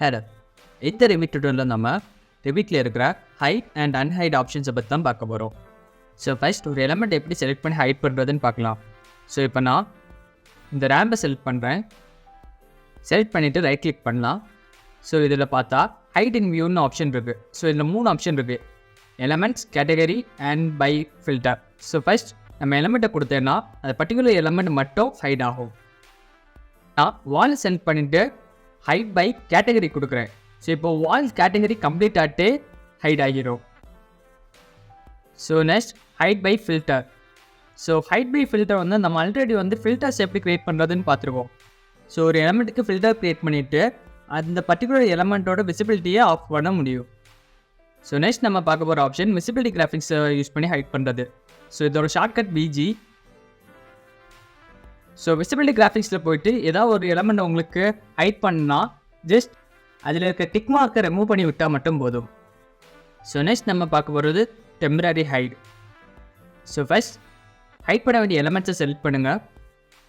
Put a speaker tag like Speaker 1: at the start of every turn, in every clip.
Speaker 1: Hello, இந்த Revit tutorial நம்ம Revitல இருக்கிற ஹைட் அண்ட் அன்ஹைட் ஆப்ஷன்ஸை பற்றி தான் பார்க்க போகிறோம். ஸோ ஃபர்ஸ்ட் ஒரு எலமெண்ட் எப்படி செலக்ட் பண்ணி ஹைட் பண்ணுறதுன்னு பார்க்கலாம். ஸோ இப்போ நான் இந்த ரேம்பை செலக்ட் பண்ணுறேன். செலக்ட் பண்ணிவிட்டு ரைட் கிளிக் பண்ணலாம். ஸோ இதில் பார்த்தா ஹைட் இன் வியூன்னு ஆப்ஷன் இருக்குது. ஸோ இதில் 3 ஆப்ஷன் இருக்குது: elements, category and by filter. So first நம்ம எலமெண்ட்டை கொடுத்தேன்னா அந்த பர்டிகுலர் எலமெண்ட் மட்டும் ஹைட் ஆகும். நான் வால் செலக்ட் பண்ணிவிட்டு ஹைட் பை கேட்டகரி கொடுக்குறேன். ஸோ இப்போ வால் கேட்டகரி கம்ப்ளீட் ஆகிட்டு ஹைட் ஆகிரும். So next hide by filter. So hide by filter வந்து நம்ம ஆல்ரெடி ஃபில்டர்ஸ் எப்படி க்ரியேட் பண்ணுறதுன்னு பார்த்துருக்கோம். ஸோ ஒரு எலமெண்ட்டுக்கு ஃபில்டர் க்ரியேட் பண்ணிவிட்டு அந்த பர்டிகுலர் எலமெண்ட்டோட விசிபிலிட்டியை ஆஃப் பண்ண முடியும். ஸோ நெக்ஸ்ட் நம்ம பார்க்க போகிற ஆப்ஷன் விசிபிலிட்டி கிராஃபிக்ஸை யூஸ் பண்ணி ஹைட் பண்ணுறது. ஸோ இதோட ஷார்ட்கட் BG. ஸோ விசிபிலிட்டி கிராஃபிக்ஸில் போய்ட்டு ஏதாவது ஒரு எலமெண்ட் உங்களுக்கு ஹைட் பண்ணால் ஜஸ்ட் அதில் இருக்க டிக் மார்க்கை ரிமூவ் பண்ணி விட்டால் மட்டும் போதும். ஸோ நெக்ஸ்ட் நம்ம பார்க்க போகிறது temporary hide. So first hide பண்ண வேண்டிய எலமெண்ட்ஸை செலக்ட் பண்ணுங்கள்.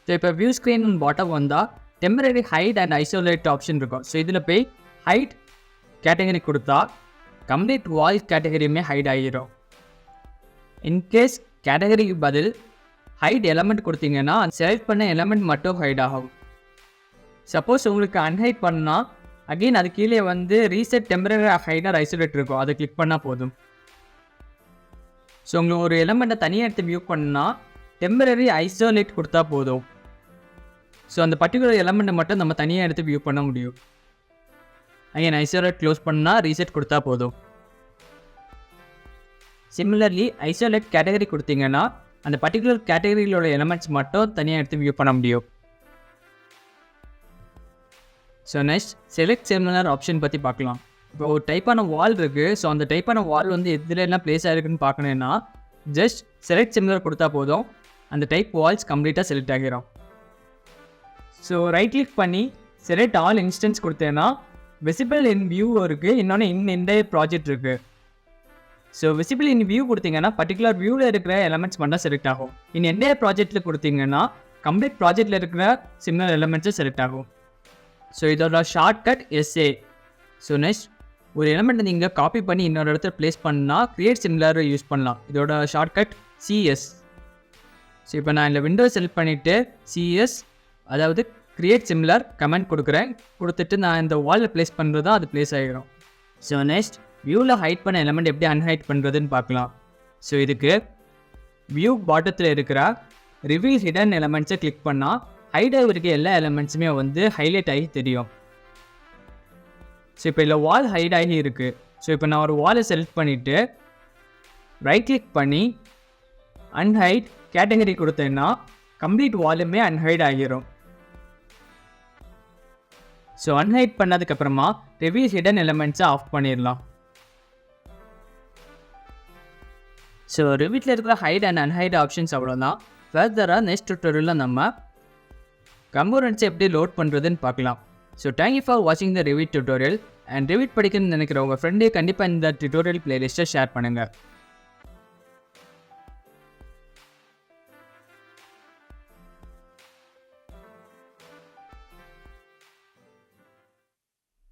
Speaker 1: ஸோ இப்போ வியூ ஸ்க்ரீன் பாட்டம் வந்தால் temporary hide and isolate option இருக்கும். ஸோ இதில் போய் ஹைட் கேட்டகரி கொடுத்தா கம்ப்ளீட் வால் கேட்டகரியுமே ஹைட் ஆகிடும். இன்கேஸ் கேட்டகரிக்கு பதில் ஹைட் எலமெண்ட் கொடுத்தீங்கன்னா செலக்ட் பண்ண எலமெண்ட் மட்டும் ஹைட் ஆகும். சப்போஸ் உங்களுக்கு அன்ஹைட் பண்ணால் அகெயின் அது கீழே reset temporary hide or isolate இருக்கும். அதை கிளிக் பண்ணால் போதும். ஸோ உங்களுக்கு ஒரு எலமெண்ட்டை தனியாக எடுத்து வியூ பண்ணால் டெம்பரரி ஐசோலேட் கொடுத்தா போதும். ஸோ அந்த பர்டிகுலர் எலமெண்ட்டை மட்டும் நம்ம தனியாக எடுத்து வியூ பண்ண முடியும். அகெயின் ஐசோலேட் க்ளோஸ் பண்ணால் ரீசெட் கொடுத்தா போதும். சிமிலர்லி ஐசோலேட் கேட்டகரி கொடுத்தீங்கன்னா அந்த பர்டிகுலர் கேட்டகரியிலோட எலமெண்ட்ஸ் மட்டும் தனியாக எடுத்து வியூ பண்ண முடியும். So next select similar option பற்றி பார்க்கலாம். இப்போ ஒரு டைப்பான வால் இருக்குது. ஸோ அந்த டைப்பான வால் எதில் என்ன பிளேஸ் ஆகிருக்குன்னு பார்க்கணுன்னா ஜஸ்ட் செலக்ட் சிமிலர் கொடுத்தா போதும். அந்த டைப் வால்ஸ் கம்ப்ளீட்டாக செலக்ட் ஆகிரும். ஸோ ரைட் கிளிக் பண்ணி செலக்ட் ஆல் இன்ஸ்டன்ஸ் கொடுத்தேன்னா விசிபிள் இன் வியூ இருக்குது, இன்னொன்று என்டையர் ப்ராஜெக்ட் இருக்குது. ஸோ விசிபிள் இன் வியூ கொடுத்தீங்கன்னா பர்டிகுலர் வியூவில் இருக்கிற எலமெண்ட்ஸ் மட்டும் செலக்ட் ஆகும். என்டையர் ப்ராஜெக்ட்டில் கொடுத்தீங்கன்னா கம்ப்ளீட் ப்ராஜெக்டில் இருக்கிற சிமிலர் எலமெண்ட்ஸும் செலக்ட் ஆகும். ஸோ இதோட ஷார்ட்கட் SA. ஸோ நெக்ஸ்ட் ஒரு எலமெண்ட்டை நீங்கள் காப்பி பண்ணி இன்னொரு இடத்துல ப்ளேஸ் பண்ணால் கிரியேட் சிமிலர் யூஸ் பண்ணலாம். இதோட ஷார்ட்கட் CS. ஸோ இப்போ நான் இந்த விண்டோ செலக்ட் பண்ணிவிட்டு CS, அதாவது கிரியேட் சிமிலர் கமெண்ட் கொடுக்குறேன். கொடுத்துட்டு நான் இந்த வாலில் ப்ளேஸ் பண்ணுறது தான் அது ப்ளேஸ் ஆகிடும். ஸோ நெக்ஸ்ட் வியூவில் ஹைட் பண்ண எலமெண்ட் எப்படி அன்ஹைட் பண்ணுறதுன்னு பார்க்கலாம். ஸோ இதுக்கு வியூ பாட்டத்தில் இருக்கிற ரிவீல் ஹிடன் எலமெண்ட்ஸை கிளிக் பண்ணால் ஹைடாக இருக்க எல்லா எலமெண்ட்ஸுமே ஹைலைட் ஆகி தெரியும். ஸோ இப்போ இதில் வால் ஹைட் ஆகி இருக்குது. ஸோ இப்போ நான் ஒரு வாலை செலக்ட் பண்ணிவிட்டு ரைட் கிளிக் பண்ணி அன்ஹைட் கேட்டகரி கொடுத்தேன்னா கம்ப்ளீட் வாலுமே அன்ஹைட் ஆகிரும். ஸோ அன்ஹைட் பண்ணதுக்கப்புறமா ரிவீல் ஹிடன் எலமெண்ட்ஸை ஆஃப் பண்ணிடலாம். ஸோ ரிவிட்டில் இருக்கிற ஹைட் அண்ட் அன்ஹைட் ஆப்ஷன்ஸ் அவ்வளோதான். ஃபர்தராக நெக்ஸ்ட் டுட்டோரியலில் நம்ம கம்போனன்ட்ஸை எப்படி லோட் பண்ணுறதுன்னு பார்க்கலாம். ஸோ தேங்க்யூ ஃபார் வாட்சிங் த Revit tutorial. அண்ட் Revit படிக்கணும்னு நினைக்கிற உங்கள் ஃப்ரெண்டே கண்டிப்பாக இந்த டியூட்டோரியல் பிளேலிஸ்ட்டை ஷேர் பண்ணுங்கள்.